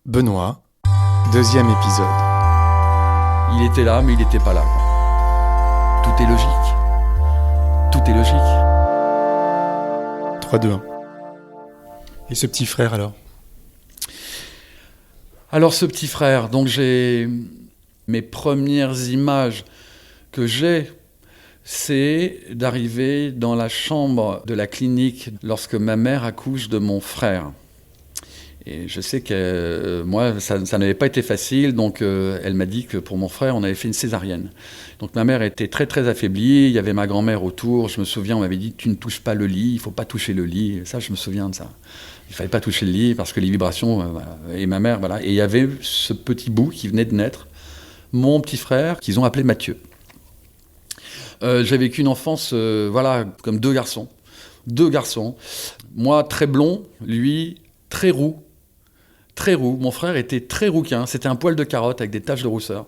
Benoît, deuxième épisode. Il était là, mais il n'était pas là. Tout est logique. Tout est logique. 3, 2, 1. Et ce petit frère alors ? Alors ce petit frère, donc j'ai mes premières images que j'ai, c'est d'arriver dans la chambre de la clinique lorsque ma mère accouche de mon frère. Et je sais que moi, ça n'avait pas été facile, donc elle m'a dit que pour mon frère, on avait fait une césarienne. Donc ma mère était très très affaiblie, il y avait ma grand-mère autour, je me souviens, on m'avait dit « tu ne touches pas le lit, il ne faut pas toucher le lit ». Ça, je me souviens de ça. Il ne fallait pas toucher le lit parce que les vibrations, voilà. Et ma mère, voilà. Et il y avait ce petit bout qui venait de naître, mon petit frère, qu'ils ont appelé Mathieu. J'ai vécu une enfance, comme deux garçons. Deux garçons. Moi, très blond, lui, très roux. Très roux. Mon frère était très rouquin. C'était un poil de carotte avec des taches de rousseur.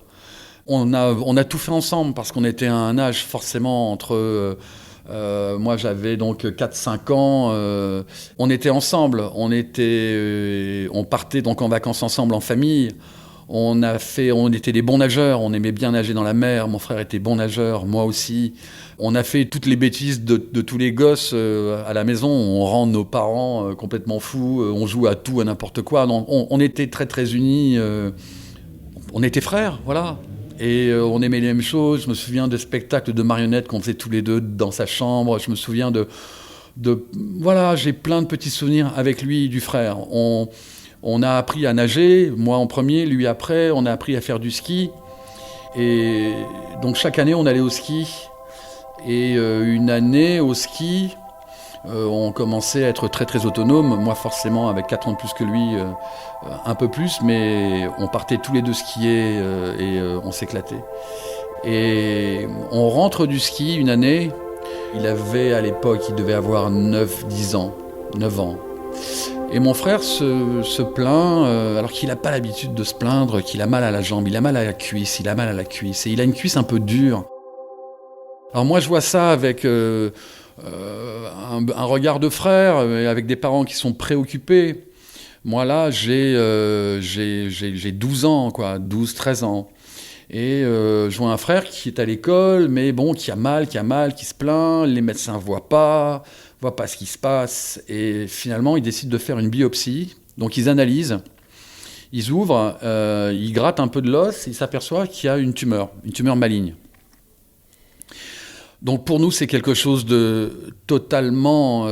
On a tout fait ensemble parce qu'on était à un âge forcément entre... moi, j'avais donc 4-5 ans. On était ensemble. On partait donc en vacances ensemble en famille. On était des bons nageurs. On aimait bien nager dans la mer. Mon frère était bon nageur, moi aussi. On a fait toutes les bêtises de tous les gosses à la maison. On rend nos parents complètement fous. On joue à tout, à n'importe quoi. Donc, on était très, très unis. On était frères, voilà. Et on aimait les mêmes choses. Je me souviens de spectacles de marionnettes qu'on faisait tous les deux dans sa chambre. Je me souviens voilà, j'ai plein de petits souvenirs avec lui, du frère. On a appris à nager, moi en premier, lui après. On a appris à faire du ski. Et donc chaque année, on allait au ski. Et une année au ski, on commençait à être très très autonome. Moi forcément, avec 4 ans de plus que lui, un peu plus. Mais on partait tous les deux skier et on s'éclatait. Et on rentre du ski une année. Il avait à l'époque, il devait avoir 9 ans. Et mon frère se plaint, alors qu'il n'a pas l'habitude de se plaindre, qu'il a mal à la jambe, il a mal à la cuisse, et il a une cuisse un peu dure. Alors moi je vois ça avec un regard de frère, avec des parents qui sont préoccupés. Moi là j'ai 12 ans, 12-13 ans. Et je vois un frère qui est à l'école, mais bon, qui a mal, qui se plaint, les médecins voient pas ce qui se passe, et finalement ils décident de faire une biopsie. Donc ils analysent, ils ouvrent, ils grattent un peu de l'os, et ils s'aperçoivent qu'il y a une tumeur maligne. Donc pour nous c'est quelque chose de totalement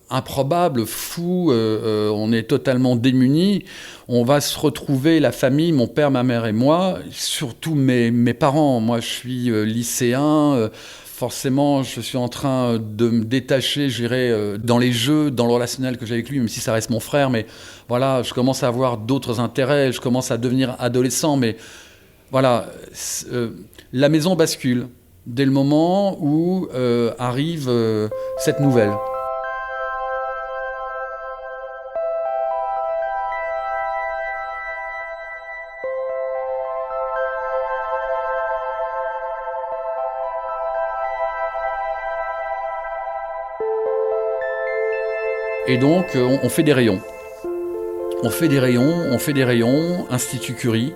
improbable, fou, on est totalement démunis. On va se retrouver, la famille, mon père, ma mère et moi, surtout mes parents. Moi je suis lycéen, forcément je suis en train de me détacher, je dirais, dans les jeux, dans le relationnel que j'ai avec lui, même si ça reste mon frère, mais voilà, je commence à avoir d'autres intérêts, je commence à devenir adolescent, mais voilà, la maison bascule. Dès le moment où arrive cette nouvelle. Et donc on fait des rayons. On fait des rayons, Institut Curie.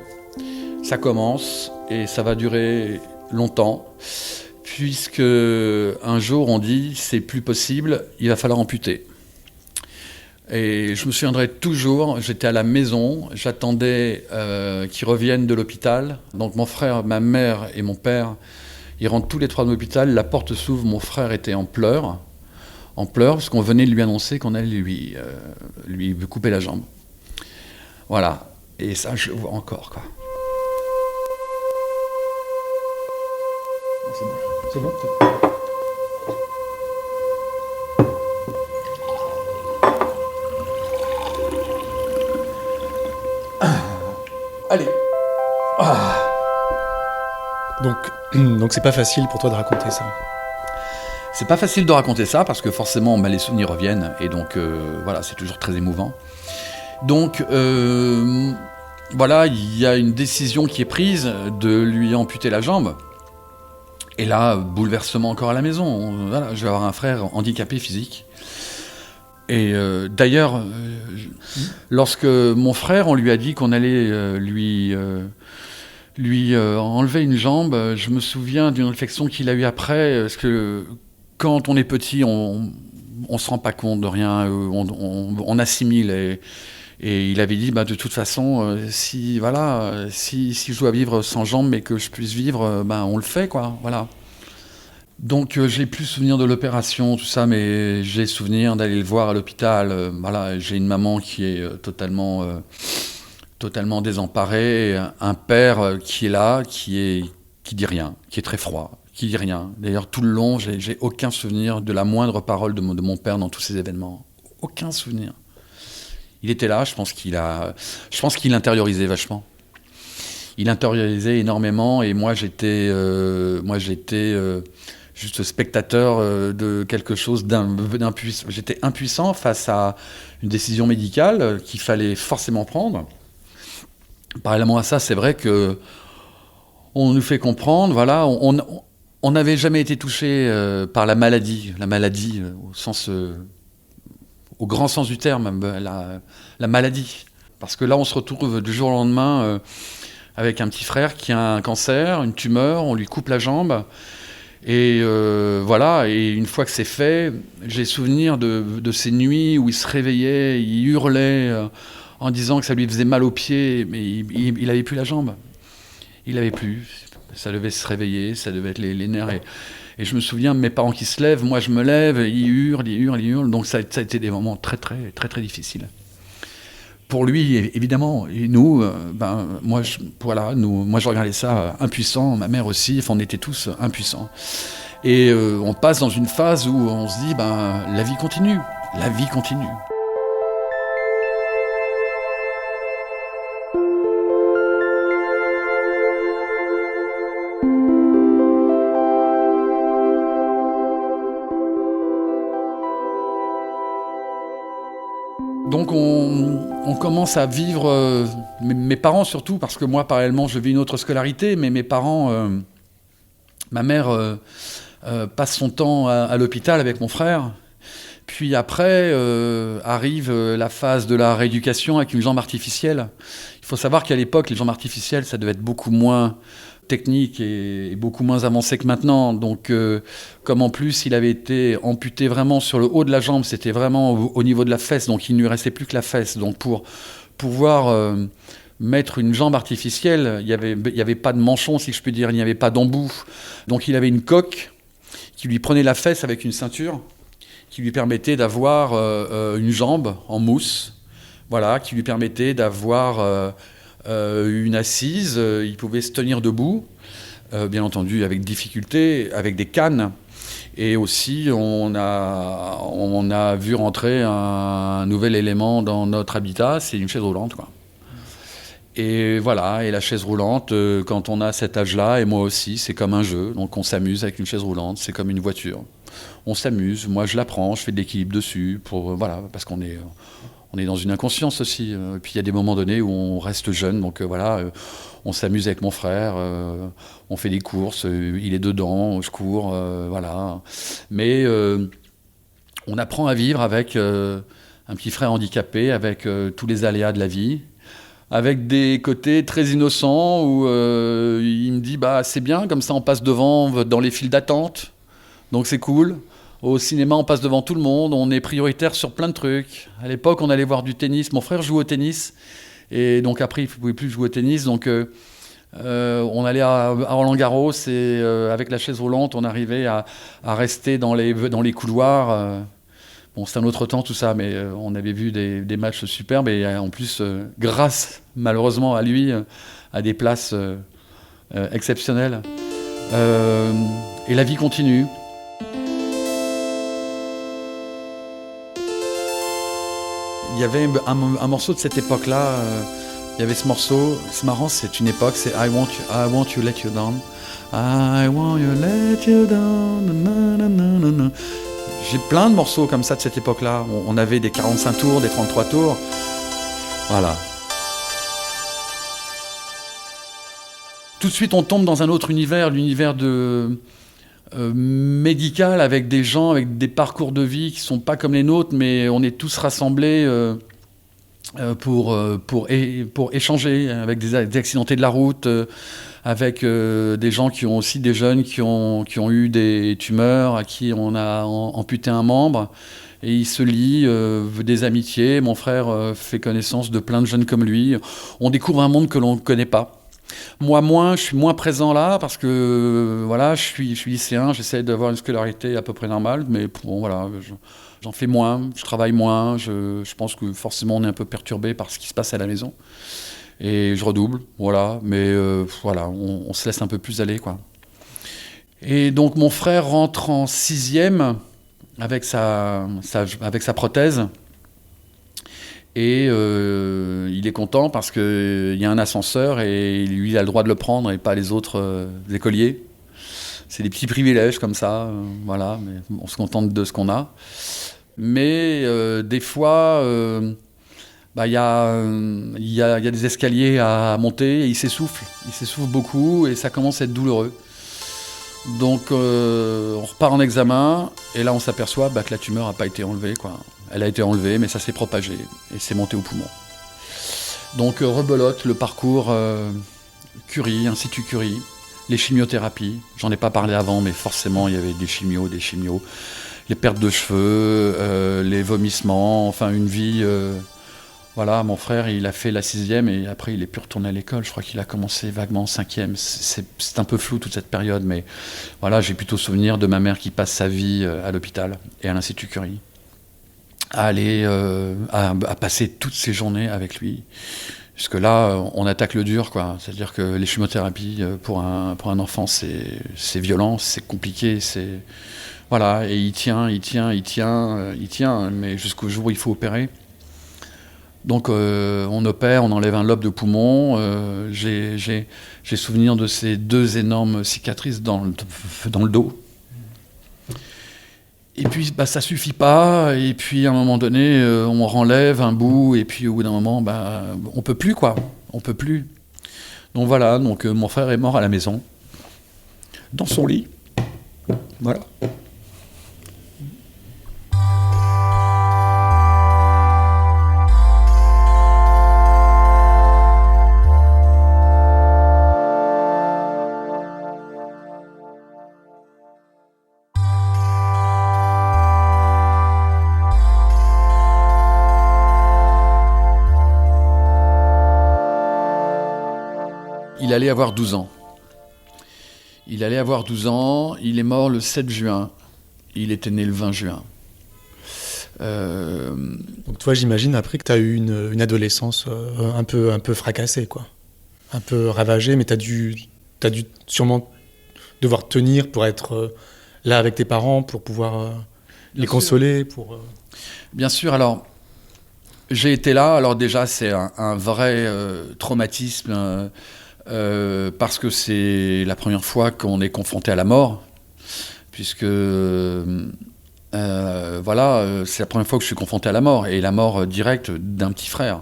Ça commence et ça va durer longtemps, puisque un jour on dit c'est plus possible, il va falloir amputer. Et je me souviendrai toujours, j'étais à la maison, j'attendais qu'ils reviennent de l'hôpital. Donc mon frère, ma mère et mon père, ils rentrent tous les 3 de l'hôpital, la porte s'ouvre, mon frère était en pleurs, parce qu'on venait de lui annoncer qu'on allait lui couper la jambe. Voilà, et ça je le vois encore, quoi. C'est bon. Allez. Donc c'est pas facile pour toi de raconter ça. C'est pas facile de raconter ça parce que forcément les souvenirs reviennent et donc voilà, c'est toujours très émouvant. Donc voilà, il y a une décision qui est prise de lui amputer la jambe. Et là, bouleversement encore à la maison. Voilà, je vais avoir un frère handicapé physique. Et d'ailleurs, lorsque mon frère, on lui a dit qu'on allait lui enlever une jambe, je me souviens d'une réflexion qu'il a eue après, parce que quand on est petit, on se rend pas compte de rien, on assimile. Et il avait dit, bah, de toute façon, si je dois vivre sans jambes, mais que je puisse vivre, bah, on le fait, quoi. Voilà. Donc j'ai plus souvenir de l'opération, tout ça, mais j'ai souvenir d'aller le voir à l'hôpital. Voilà, j'ai une maman qui est totalement désemparée, un père qui est là, qui dit rien, qui est très froid, qui dit rien. D'ailleurs, tout le long, j'ai aucun souvenir de la moindre parole de mon père dans tous ces événements. Aucun souvenir. Il était là, je pense qu'il intériorisait vachement. Il intériorisait énormément, et moi j'étais juste spectateur de quelque chose d'impuissant. J'étais impuissant face à une décision médicale qu'il fallait forcément prendre. Parallèlement à ça, c'est vrai que on nous fait comprendre, voilà, on n'avait jamais été touché par la maladie au grand sens du terme, la maladie. Parce que là, on se retrouve du jour au lendemain avec un petit frère qui a un cancer, une tumeur, on lui coupe la jambe. Et voilà, et une fois que c'est fait, j'ai souvenir de ces nuits où il se réveillait, il hurlait en disant que ça lui faisait mal aux pieds, mais il n'avait plus la jambe. Il n'avait plus. Ça devait se réveiller, ça devait être les nerfs. Et je me souviens de mes parents qui se lèvent, moi je me lève, ils hurlent. Donc ça a été des moments très, très, très, très difficiles. Pour lui, évidemment, et nous, moi je regardais ça impuissant, ma mère aussi, on était tous impuissants. Et on passe dans une phase où on se dit, la vie continue. Donc on commence à vivre, mes parents surtout, parce que moi parallèlement je vis une autre scolarité, mais mes parents, ma mère passe son temps à l'hôpital avec mon frère, puis après arrive la phase de la rééducation avec une jambe artificielle. Il faut savoir qu'à l'époque les jambes artificielles ça devait être beaucoup moins technique et beaucoup moins avancé que maintenant. Donc, comme en plus, il avait été amputé vraiment sur le haut de la jambe, c'était vraiment au niveau de la fesse, donc il ne lui restait plus que la fesse. Donc, pour pouvoir mettre une jambe artificielle, il y avait pas de manchon, si je puis dire, il n'y avait pas d'embout. Donc, il avait une coque qui lui prenait la fesse avec une ceinture, qui lui permettait d'avoir une jambe en mousse, voilà, qui lui permettait d'avoir une assise, il pouvait se tenir debout, bien entendu avec difficulté, avec des cannes. Et aussi, on a vu rentrer un nouvel élément dans notre habitat, c'est une chaise roulante, quoi. Et voilà, et la chaise roulante, quand on a cet âge-là, et moi aussi, c'est comme un jeu. Donc on s'amuse avec une chaise roulante, c'est comme une voiture. On s'amuse, moi je la prends, je fais de l'équilibre dessus, voilà, parce qu'on est dans une inconscience aussi. Et puis il y a des moments donnés où on reste jeune, donc on s'amuse avec mon frère, on fait des courses, il est dedans, je cours, voilà. Mais on apprend à vivre avec un petit frère handicapé, avec tous les aléas de la vie, avec des côtés très innocents où il me dit c'est bien, comme ça on passe devant dans les files d'attente, donc c'est cool. Au cinéma, on passe devant tout le monde, on est prioritaire sur plein de trucs. À l'époque, on allait voir du tennis. Mon frère joue au tennis, et donc après, il ne pouvait plus jouer au tennis. Donc, on allait à Roland-Garros, et avec la chaise roulante, on arrivait à rester dans les couloirs. Bon, c'est un autre temps, tout ça, mais on avait vu des matchs superbes, et en plus, grâce, malheureusement, à lui, à des places exceptionnelles. Et la vie continue. Il y avait un morceau de cette époque-là, il y avait ce morceau, c'est marrant, c'est une époque, c'est I want you let you down. I want you let you down. Na, na, na, na, na. J'ai plein de morceaux comme ça de cette époque-là. On avait des 45 tours, des 33 tours. Voilà. Tout de suite, on tombe dans un autre univers, l'univers de médicale avec des gens avec des parcours de vie qui sont pas comme les nôtres, mais on est tous rassemblés pour échanger avec des accidentés de la route, avec des gens qui ont aussi des jeunes qui ont eu des tumeurs, à qui on a amputé un membre. Et il se lie des amitiés. Mon frère fait connaissance de plein de jeunes comme lui. On découvre un monde que l'on ne connaît pas. Moi, je suis moins présent là parce que voilà, je suis lycéen, j'essaie d'avoir une scolarité à peu près normale, mais bon, voilà, j'en fais moins, je travaille moins, je pense que forcément on est un peu perturbé par ce qui se passe à la maison. Et je redouble, voilà, mais voilà, on se laisse un peu plus aller, quoi. Et donc mon frère rentre en 6e avec sa prothèse. Et il est content parce qu'il y a un ascenseur et lui, il a le droit de le prendre et pas les autres écoliers. C'est des petits privilèges comme ça, voilà, mais on se contente de ce qu'on a. Mais des fois, il y a des escaliers à monter et il s'essouffle beaucoup et ça commence à être douloureux. Donc on repart en examen et là on s'aperçoit que la tumeur n'a pas été enlevée, quoi. Elle a été enlevée mais ça s'est propagé et c'est monté au poumon. Donc rebelote le parcours Curie, Institut Curie, les chimiothérapies. J'en ai pas parlé avant mais forcément il y avait des chimios, les pertes de cheveux, les vomissements, enfin une vie... Voilà, mon frère, il a fait la 6e et après, il est plus retourné à l'école. Je crois qu'il a commencé vaguement en 5e. C'est un peu flou toute cette période, mais voilà, j'ai plutôt souvenir de ma mère qui passe sa vie à l'hôpital et à l'Institut Curie, à aller, à passer toutes ses journées avec lui. Parce que là, on attaque le dur, quoi. C'est-à-dire que les chimiothérapies, pour un enfant, c'est violent, c'est compliqué, c'est... Voilà, et il tient, mais jusqu'au jour où il faut opérer. Donc on opère, on enlève un lobe de poumon. J'ai souvenir de ces 2 énormes cicatrices dans le dos. Et puis ça suffit pas. Et puis à un moment donné, on renlève un bout. Et puis au bout d'un moment, on peut plus, quoi. On peut plus. Donc voilà. Donc mon frère est mort à la maison, dans son lit. Voilà. Il allait avoir 12 ans. Il est mort le 7 juin. Il était né le 20 juin. Donc toi, j'imagine après que tu as eu une adolescence un peu fracassée, quoi. Un peu ravagée, mais t'as dû sûrement devoir tenir pour être là avec tes parents, pour pouvoir les consoler. Bien sûr, alors... J'ai été là, alors déjà c'est un vrai traumatisme parce que c'est la première fois qu'on est confronté à la mort, puisque voilà, c'est la première fois que je suis confronté à la mort, et la mort directe d'un petit frère.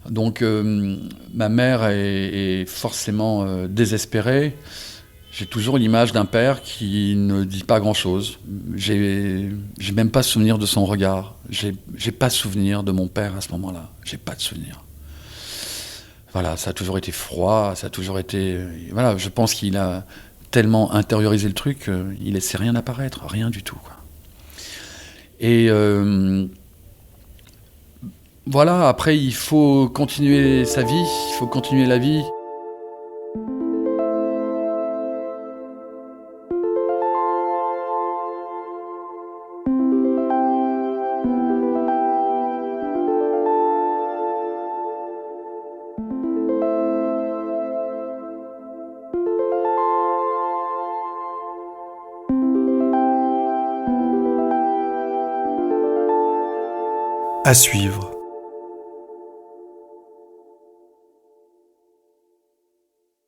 Donc ma mère est forcément désespérée. J'ai toujours l'image d'un père qui ne dit pas grand-chose. J'ai même pas souvenir de son regard. J'ai pas souvenir de mon père à ce moment-là. J'ai pas de souvenir. Voilà, ça a toujours été froid, ça a toujours été... Voilà, je pense qu'il a tellement intériorisé le truc qu'il laissait rien apparaître, rien du tout, quoi. Et voilà, après il faut continuer sa vie, il faut continuer la vie. À suivre.